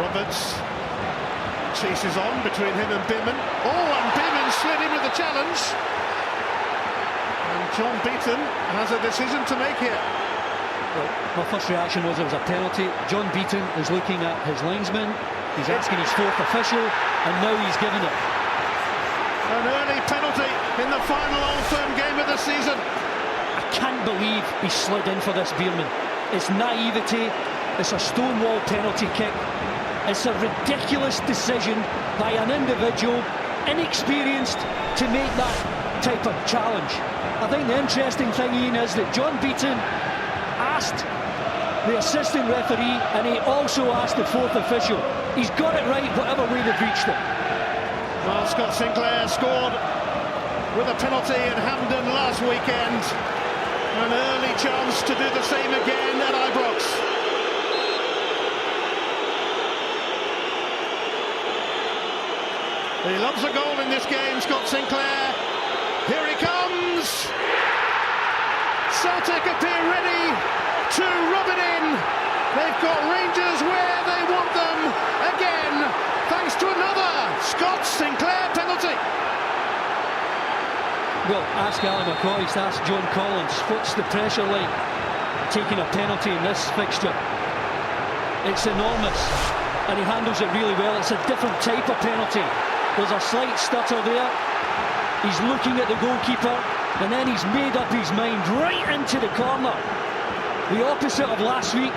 Roberts chases on between him and Beerman. Oh, and Beerman slid in with the challenge. And John Beaton has a decision to make here. Well, my first reaction was it was a penalty. John Beaton is looking at his linesman. He's asking his fourth official, and now he's given it. An early penalty in the final Old Firm game of the season. I can't believe he slid in for this, Beerman. It's naivety. It's a stonewall penalty kick. It's a ridiculous decision by an individual, inexperienced, to make that type of challenge. I think the interesting thing, Ian, is that John Beaton asked the assistant referee, and he also asked the fourth official. He's got it right, whatever way they've reached it. Well, Scott Sinclair scored with a penalty in Hampden last weekend. An early chance to do the same again at Ibrox. He loves a goal in this game, Scott Sinclair. Here he comes. Celtic appear ready to rub it in. They've got Rangers where they want them again, thanks to another Scott Sinclair penalty. Well, ask Alan McCoist, ask John Collins, what's the pressure like taking a penalty in this fixture? It's enormous, and he handles it really well. It's a different type of penalty. There's a slight stutter there. He's looking at the goalkeeper, and then he's made up his mind right into the corner. The opposite of last week.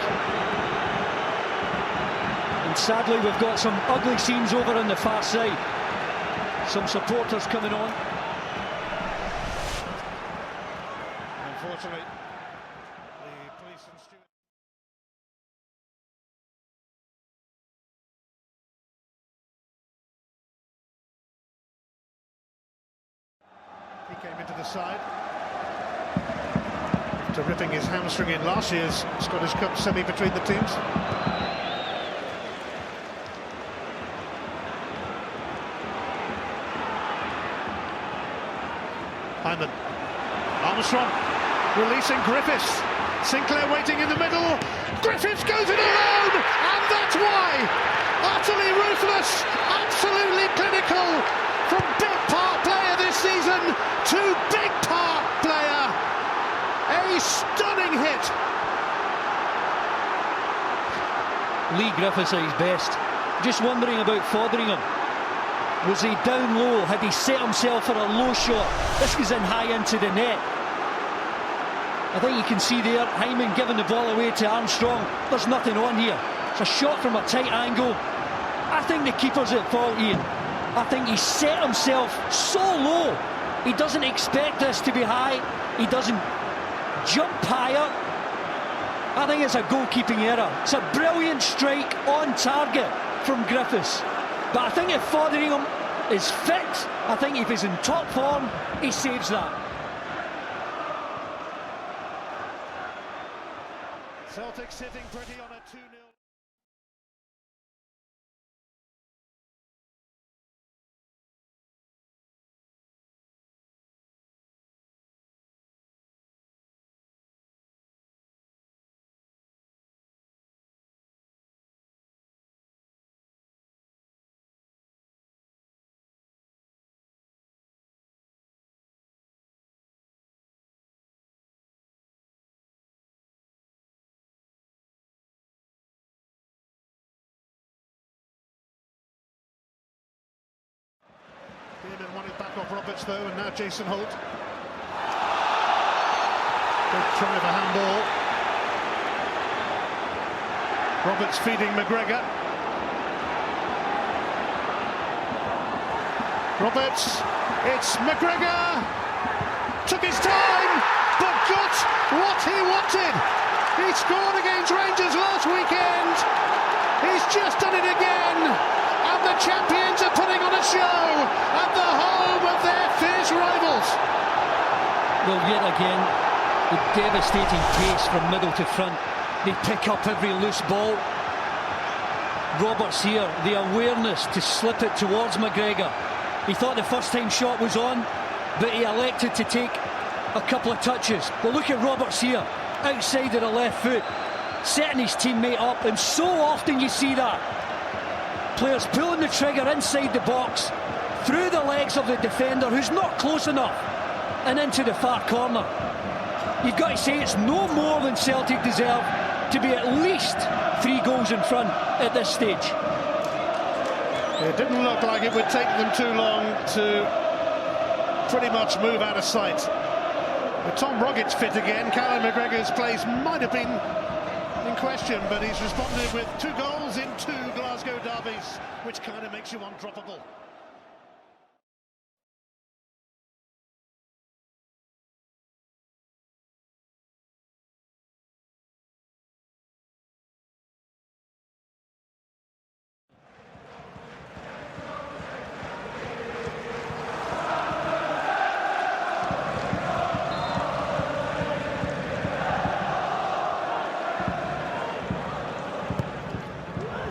And sadly, we've got some ugly scenes over on the far side. Some supporters coming on. Unfortunately, the police and stewards. He came into the side after ripping his hamstring in last year's Scottish Cup semi between the teams. Hyman, Armstrong releasing Griffiths. Sinclair waiting in the middle. Griffiths goes it alone, and that's why. Utterly ruthless, absolutely clinical from Big Park player this season to Big Park player. A stunning hit. Lee Griffiths at his best. Just wondering about Fotheringham. Was he down low? Had he set himself for a low shot? This goes in high into the net. I think you can see there, Hyman giving the ball away to Armstrong. There's nothing on here. It's a shot from a tight angle. I think the keeper's at fault, Ian. I think he set himself so low. He doesn't expect this to be high. He doesn't jump higher. I think it's a goalkeeping error. It's a brilliant strike on target from Griffiths. But I think if Fotheringham is fit, I think if he's in top form, he saves that. Celtic sitting pretty on a 2-0. Beerman wanted back off Roberts though, and now Jason Holt. Good try of a handball. Roberts feeding McGregor. Roberts, it's McGregor. Took his time, but got what he wanted. He scored against Rangers last weekend. He's just done it again. And the champions are putting on a show at the home of their fierce rivals. Well, yet again, the devastating pace from middle to front. They pick up every loose ball. Roberts here, the awareness to slip it towards McGregor. He thought the first time shot was on, but he elected to take a couple of touches. But look at Roberts here, outside of the left foot, setting his teammate up, and so often you see that. players pulling the trigger inside the box, through the legs of the defender who's not close enough, and into the far corner. You've got to say it's no more than Celtic deserve to be at least 3 goals in front at this stage. It didn't look like it would take them too long to pretty much move out of sight. With Tom Rogic fit again, Callum McGregor's place might have been in question, but he's responded with 2 goals in 2 Glasgow derbies, which kind of makes you undroppable.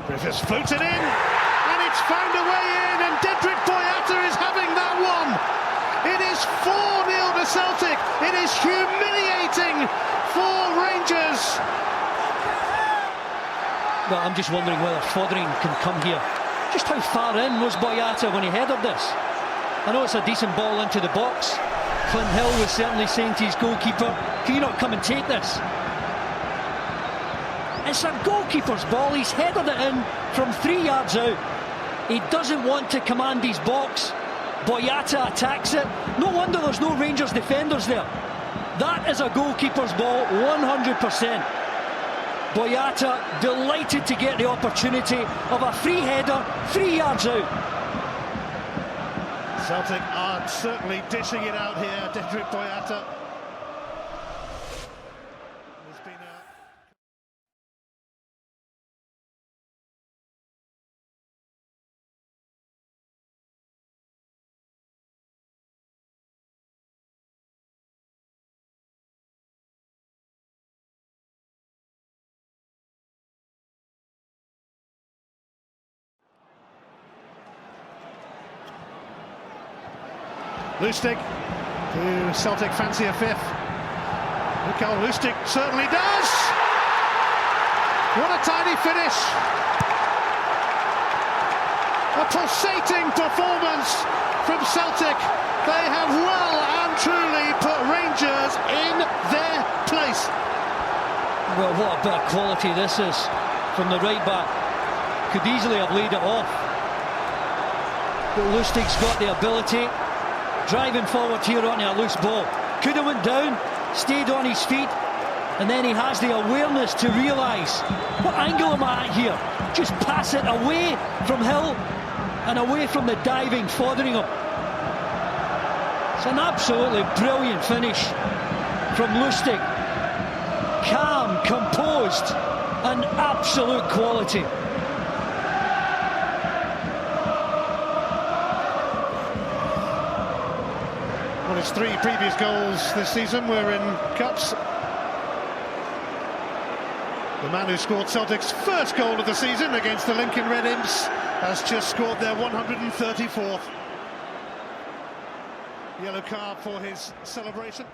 Griffiths flutes it in, and it's found a way in, and Dedrick Boyata is having that one. It is 4-0 to Celtic. It is humiliating for Rangers. Well, I'm just wondering whether Fothering can come here. Just how far in was Boyata when he headed this? I know it's a decent ball into the box. Clint Hill was certainly saying to his goalkeeper, can you not come and take this? It's a goalkeeper's ball. He's headed it in from 3 yards out. He doesn't want to command his box. Boyata attacks it. No wonder there's no Rangers defenders there. That is a goalkeeper's ball, 100%. Boyata delighted to get the opportunity of a free header 3 yards out. Celtic are certainly dishing it out here. Dedrick Boyata. Lustig, do Celtic fancy a 5th? Mikael Lustig certainly does! What a tiny finish! A pulsating performance from Celtic. They have well and truly put Rangers in their place. Well, what a bit of quality this is from the right back. Could easily have laid it off. But Lustig's got the ability. Driving forward here on a loose ball. Could have went down, stayed on his feet, and then he has the awareness to realise, what angle am I at here? Just pass it away from Hill and away from the diving Fotheringham. It's an absolutely brilliant finish from Lustig. Calm, composed, and absolute quality. Well, his 3 previous goals this season were in cups. The man who scored Celtic's first goal of the season against the Lincoln Red Imps has just scored their 134th. Yellow card for his celebration.